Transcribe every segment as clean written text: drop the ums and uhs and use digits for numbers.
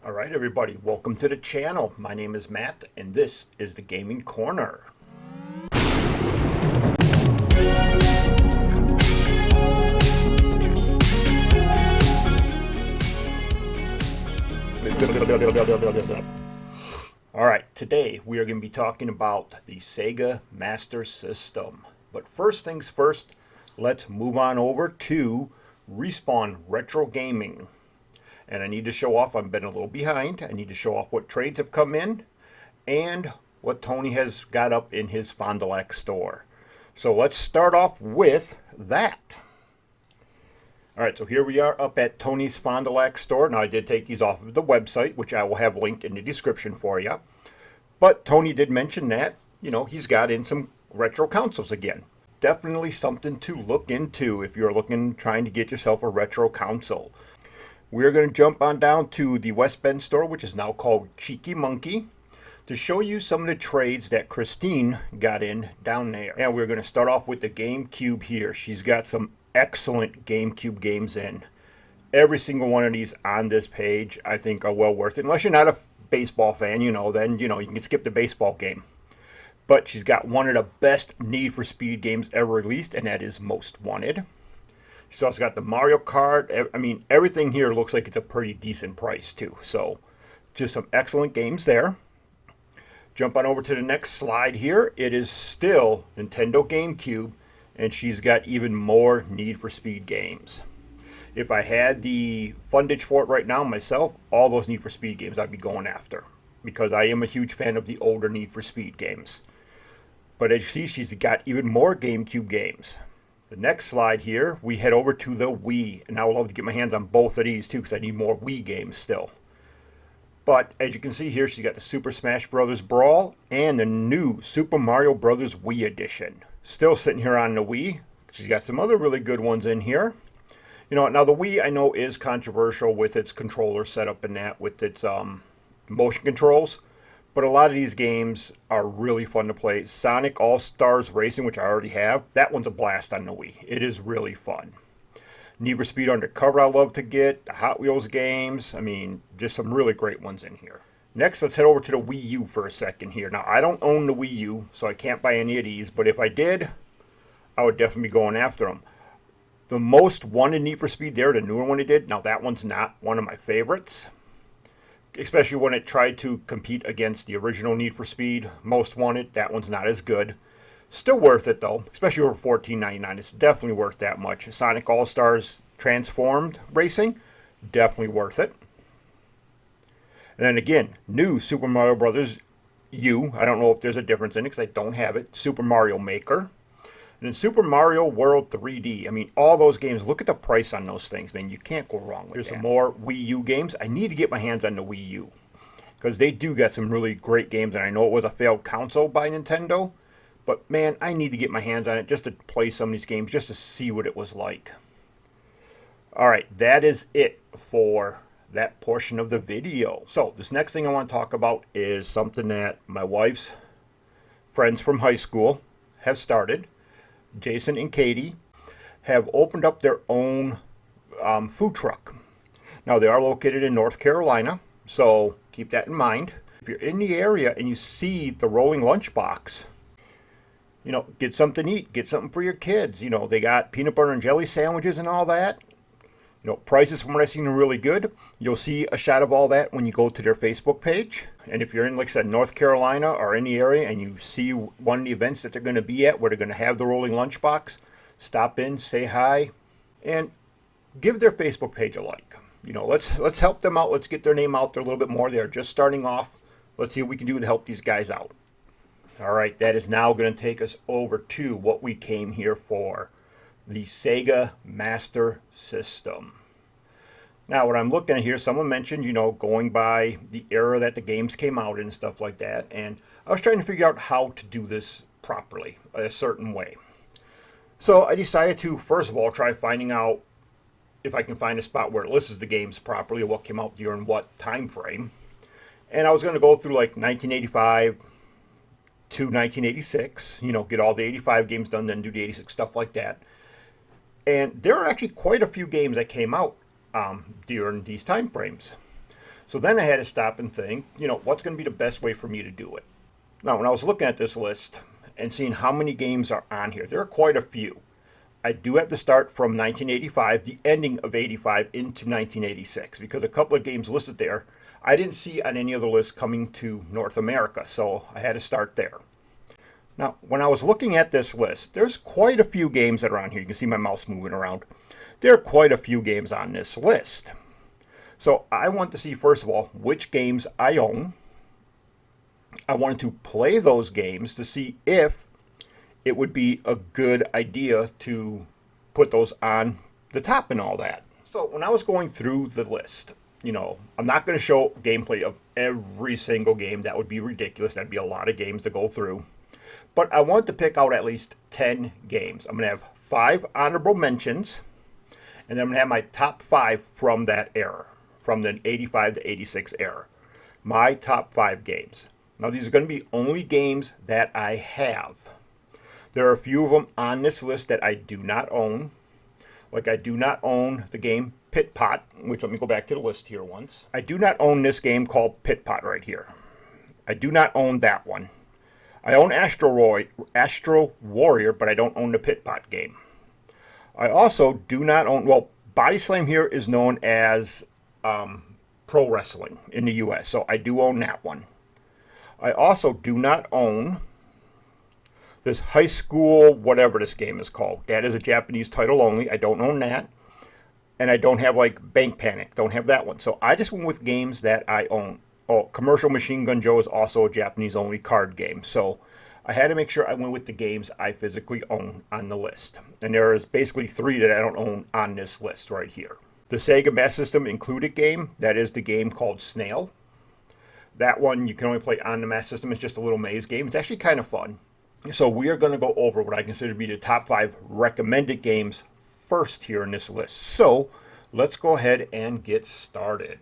All right, everybody, welcome to the channel. My name is Matt, and this is the Gaming Corner. All right, today we are going to be talking about the Sega Master System. But first things first, let's move on over to Respawn Retro Gaming. And I need to show off, I've been a little behind. I need to show off what trades have come in and what Tony has got up in his Fond du Lac store. So let's start off with that. All right, so here we are up at Tony's Fond du Lac store. Now I did take these off of the website, which I will have linked in the description for you. But Tony did mention that, he's got in some retro consoles again. Definitely something to look into if you're trying to get yourself a retro console. We're going to jump on down to the West Bend store, which is now called Cheeky Monkey, to show you some of the trades that Christine got in down there. And we're going to start off with the GameCube here. She's got some excellent GameCube games in. Every single one of these on this page, I think, are well worth it. Unless you're not a baseball fan, then, you can skip the baseball game. But she's got one of the best Need for Speed games ever released, and that is Most Wanted. She's also got the Mario Kart. I mean, everything here looks like it's a pretty decent price, too. So, just some excellent games there. Jump on over to the next slide here. It is still Nintendo GameCube, and she's got even more Need for Speed games. If I had the fundage for it right now myself, all those Need for Speed games I'd be going after, because I am a huge fan of the older Need for Speed games. But as you see, she's got even more GameCube games. The next slide here, we head over to the Wii, and I would love to get my hands on both of these too, because I need more Wii games still. But as you can see here, she's got the Super Smash Bros. Brawl and the new Super Mario Bros. Wii Edition. Still sitting here on the Wii. She's got some other really good ones in here. Now the Wii I know is controversial with its controller setup and that, with its motion controls. But a lot of these games are really fun to play. Sonic All-Stars Racing, which I already have, that one's a blast on the Wii. It is really fun. Need for Speed Undercover I love to get. The Hot Wheels games. I mean, just some really great ones in here. Next, let's head over to the Wii U for a second here. Now, I don't own the Wii U, so I can't buy any of these. But if I did, I would definitely be going after them. The Most Wanted Need for Speed there, the newer one he did. Now, that one's not one of my favorites, especially when it tried to compete against the original Need for Speed Most Wanted. That one's not as good. Still worth it though, especially for $14.99. It's definitely worth that much. Sonic All-Stars Transformed Racing, definitely worth it. And then again, new Super Mario Bros. U. I don't know if there's a difference in it because I don't have it. Super Mario Maker. And then Super Mario World 3D. I mean, all those games, look at the price on those things, man. You can't go wrong with that. There's some more Wii U games. I need to get my hands on the Wii U, because they do got some really great games. And I know it was a failed console by Nintendo, but man, I need to get my hands on it just to play some of these games, just to see what it was like. All right, that is it for that portion of the video. So this next thing I want to talk about is something that my wife's friends from high school have started. Jason and Katie have opened up their own food truck. Now, they are located in North Carolina, so keep that in mind. If you're in the area and you see the rolling lunchbox, get something to eat, get something for your kids. They got peanut butter and jelly sandwiches and all that. Prices from what I've seen are really good. You'll see a shot of all that when you go to their Facebook page. And if you're in, like I said, North Carolina or any area, and you see one of the events that they're going to be at where they're going to have the rolling lunchbox, stop in, say hi, and give their Facebook page a like. Let's help them out. Let's get their name out there a little bit more. They're just starting off. Let's see what we can do to help these guys out. All right, that is now going to take us over to what we came here for. The Sega Master System. Now, what I'm looking at here, someone mentioned, going by the era that the games came out in and stuff like that, and I was trying to figure out how to do this properly, a certain way. So I decided to, first of all, try finding out if I can find a spot where it lists the games properly, what came out during what time frame. And I was going to go through like 1985 to 1986, get all the 85 games done, then do the 86 stuff like that. And there are actually quite a few games that came out during these time frames. So then I had to stop and think, what's going to be the best way for me to do it? Now, when I was looking at this list and seeing how many games are on here, there are quite a few. I do have to start from 1985, the ending of 85 into 1986, because a couple of games listed there I didn't see on any other list coming to North America, so I had to start there. Now, when I was looking at this list, there's quite a few games that are on here. You can see my mouse moving around. There are quite a few games on this list. So I want to see, first of all, which games I own. I wanted to play those games to see if it would be a good idea to put those on the top and all that. So when I was going through the list, I'm not going to show gameplay of every single game. That would be ridiculous. That'd be a lot of games to go through. But I wanted to pick out at least 10 games. I'm going to have 5 honorable mentions, and then I'm going to have my top 5 from that era, from the 85 to 86 era. My top 5 games. Now, these are going to be only games that I have. There are a few of them on this list that I do not own. Like, I do not own the game Pit Pot, which, let me go back to the list here once. I do not own this game called Pit Pot right here. I do not own that one. I own Astro Warrior, but I don't own the Pit Pot game. I also do not own, Body Slam here is known as pro wrestling in the U.S., so I do own that one. I also do not own this high school, whatever this game is called. That is a Japanese title only. I don't own that. And I don't have Bank Panic. Don't have that one. So I just went with games that I own. Oh, Commercial Machine Gun Joe is also a Japanese only card game. So I had to make sure I went with the games I physically own on the list. And there is basically 3 that I don't own on this list right here. The Sega Master System included game, that is the game called Snail. That one you can only play on the Master System. It's just a little maze game. It's actually kind of fun. So we are going to go over what I consider to be the top 5 recommended games first here in this list. So let's go ahead and get started.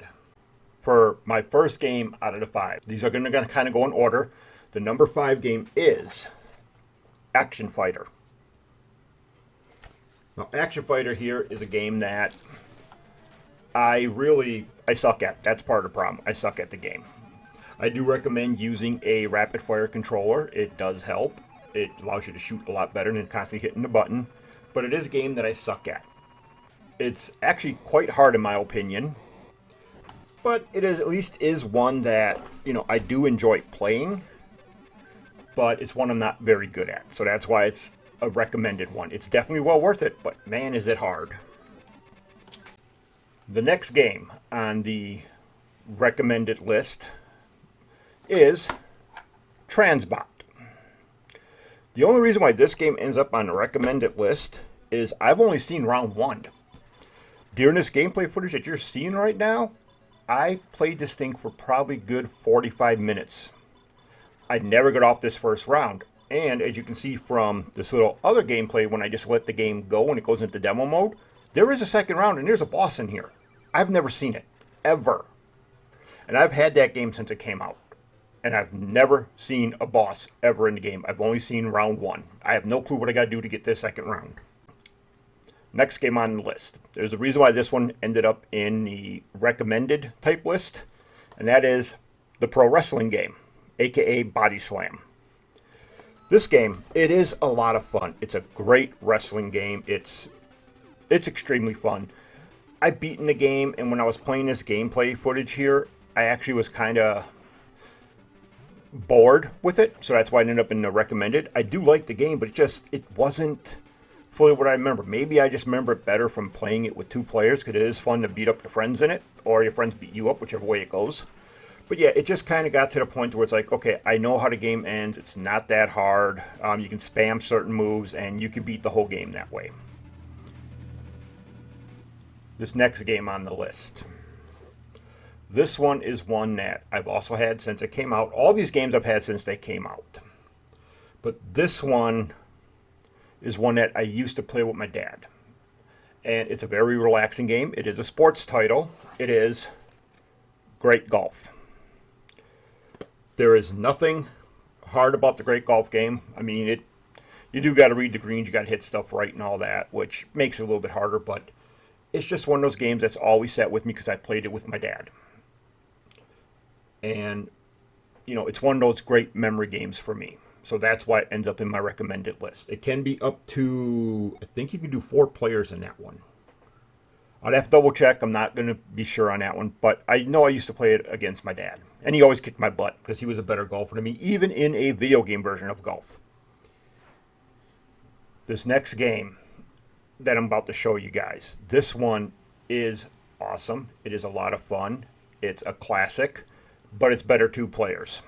For my first game out of the 5, these are going to kind of go in order. The number 5 game is Action Fighter. Now, Action Fighter here is a game that I suck at. That's part of the problem. I suck at the game. I do recommend using a rapid fire controller. It does help. It allows you to shoot a lot better than constantly hitting the button. But it is a game that I suck at. It's actually quite hard in my opinion. But it is at least is one that, I do enjoy playing. But it's one I'm not very good at. So that's why it's a recommended one. It's definitely well worth it, but man, is it hard. The next game on the recommended list is Transbot. The only reason why this game ends up on the recommended list is I've only seen round 1. During this gameplay footage that you're seeing right now, I played this thing for probably good 45 minutes. I never got off this first round. And as you can see from this little other gameplay, when I just let the game go and it goes into demo mode, there is a second round and there's a boss in here. I've never seen it, ever. And I've had that game since it came out. And I've never seen a boss ever in the game. I've only seen round 1. I have no clue what I got to do to get this second round. Next game on the list. There's a reason why this one ended up in the recommended type list. And that is the pro wrestling game, aka Body Slam. This game, it is a lot of fun. It's a great wrestling game. It's extremely fun. I've beaten the game, and when I was playing this gameplay footage here, I actually was kind of bored with it, so that's why it ended up in the recommended. I do like the game, but it wasn't fully what I remember. Maybe I just remember it better from playing it with 2 players, because it is fun to beat up your friends in it, or your friends beat you up, whichever way it goes. But yeah, it just kind of got to the point where it's like, okay, I know how the game ends. It's not that hard. You can spam certain moves, and you can beat the whole game that way. This next game on the list. This one is one that I've also had since it came out. All these games I've had since they came out. But this one is one that I used to play with my dad. And it's a very relaxing game. It is a sports title. It is Great Golf. There is nothing hard about the Great Golf game. I mean, you do got to read the greens. You got to hit stuff right and all that, which makes it a little bit harder. But it's just one of those games that's always sat with me because I played it with my dad. And, it's one of those great memory games for me. So that's why it ends up in my recommended list. It can be up to, I think you can do 4 players in that one. I'd have to double check. I'm not going to be sure on that one. But I know I used to play it against my dad. And he always kicked my butt because he was a better golfer than me, even in a video game version of golf. This next game that I'm about to show you guys, this one is awesome. It is a lot of fun. It's a classic, but it's better 2 players.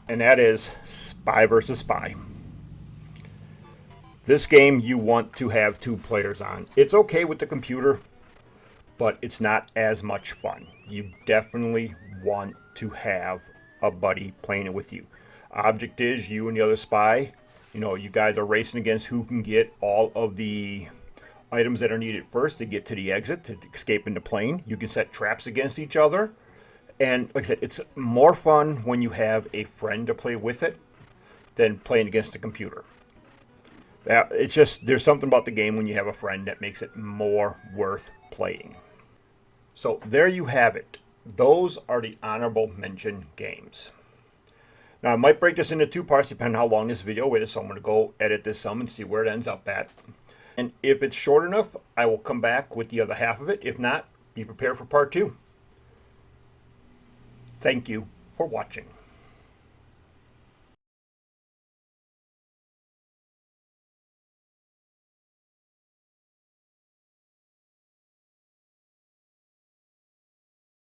And that is Spy versus Spy. This game you want to have 2 players on. It's okay with the computer, but it's not as much fun. You definitely want to have a buddy playing it with you. Object is you and the other spy. You guys are racing against who can get all of the items that are needed first to get to the exit, to escape in the plane. You can set traps against each other. And like I said, it's more fun when you have a friend to play with it than playing against the computer. It's just, there's something about the game when you have a friend that makes it more worth playing. So there you have it. Those are the honorable mention games. Now I might break this into 2 parts depending on how long this video is, so I'm going to go edit this some and see where it ends up at. And if it's short enough, I will come back with the other half of it. If not, be prepared for part 2. Thank you for watching.